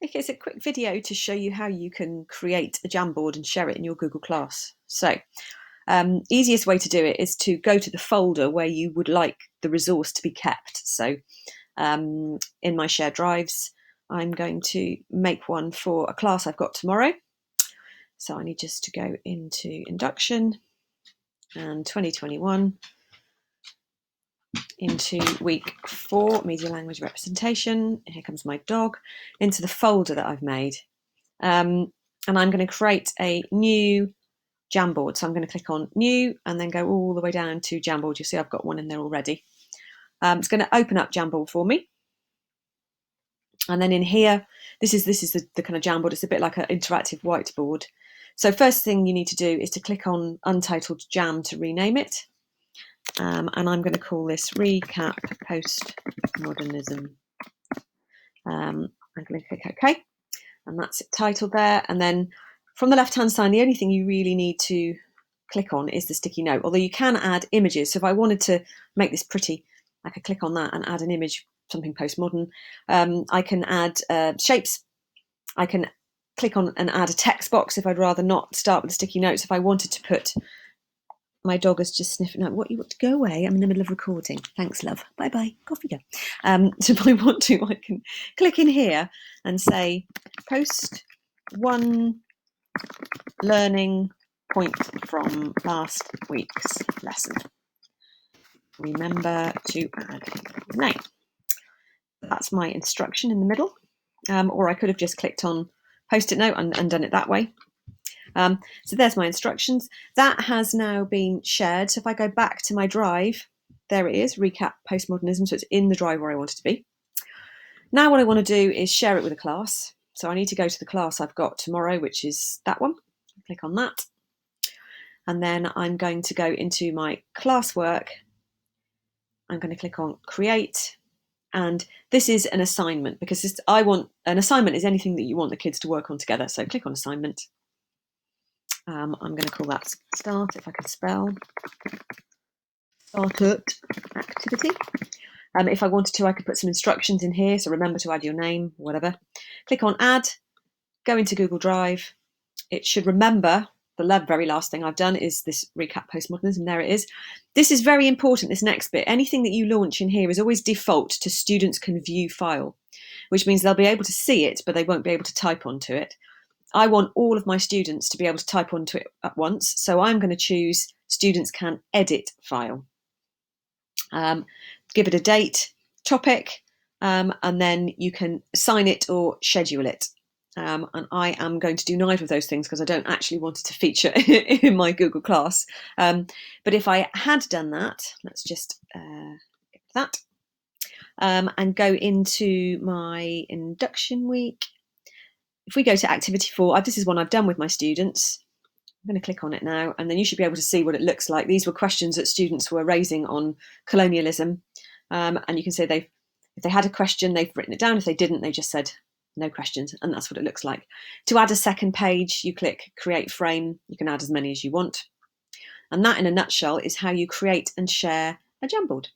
it's a quick video to show you how you can create a Jamboard and share it in your Google Class. So easiest way to do it is to go to the folder where you would like the resource to be kept. So in my shared drives, I'm going to make one for a class I've got tomorrow. So I need just to go into induction and 2021 into week 4, media language representation. Here comes my dog, into the folder that I've made. And I'm going to create a new Jamboard. So I'm going to click on new and then go all the way down to Jamboard. You'll see I've got one in there already. It's going to open up Jamboard for me. And then in here, this is the kind of Jamboard. It's a bit like an interactive whiteboard. So first thing you need to do is to click on Untitled Jam to rename it. And I'm going to call this Recap Postmodernism. I'm going to click OK. And that's it titled there. And then from the left-hand side, the only thing you really need to click on is the sticky note, although you can add images. So if I wanted to make this pretty, I could click on that and add an image, something postmodern. I can add shapes. I can click on and add a text box if I'd rather not start with the sticky notes. If I wanted to put, my dog is just sniffing out, what you want to go away? I'm in the middle of recording. Thanks, love. Bye-bye. Coffee go. So if I want to, I can click in here and say, post one learning point from last week's lesson. Remember to add name. That's my instruction in the middle. Or I could have just clicked on post-it note and done it that way. So there's my instructions. That has now been shared. So if I go back to my drive, there it is, Recap Postmodernism. So it's in the drive where I want it to be. Now what I want to do is share it with a class. So I need to go to the class I've got tomorrow, which is that one. Click on that. And then I'm going to go into my classwork. I'm going to click on Create. And this is an assignment because an assignment is anything that you want the kids to work on together. So click on Assignment. I'm going to call that Start, if I can spell. Started activity. If I wanted to, I could put some instructions in here. So remember to add your name, whatever. Click on Add, go into Google Drive. It should remember the very last thing I've done is this Recap Postmodernism. There it is. This is very important, this next bit. Anything that you launch in here is always default to students can view file, which means they'll be able to see it, but they won't be able to type onto it. I want all of my students to be able to type onto it at once. So I'm going to choose students can edit file. Give it a date, topic, and then you can assign it or schedule it. And I am going to do neither of those things because I don't actually want it to feature in my Google Class. But if I had done that, let's just get that and go into my induction week. If we go to activity 4, this is one I've done with my students. I'm going to click on it now, and then you should be able to see what it looks like. These were questions that students were raising on colonialism. And you can see if they had a question, they've written it down. If they didn't, they just said no questions, and that's what it looks like. To add a second page, you click Create Frame. You can add as many as you want. And that, in a nutshell, is how you create and share a Jamboard.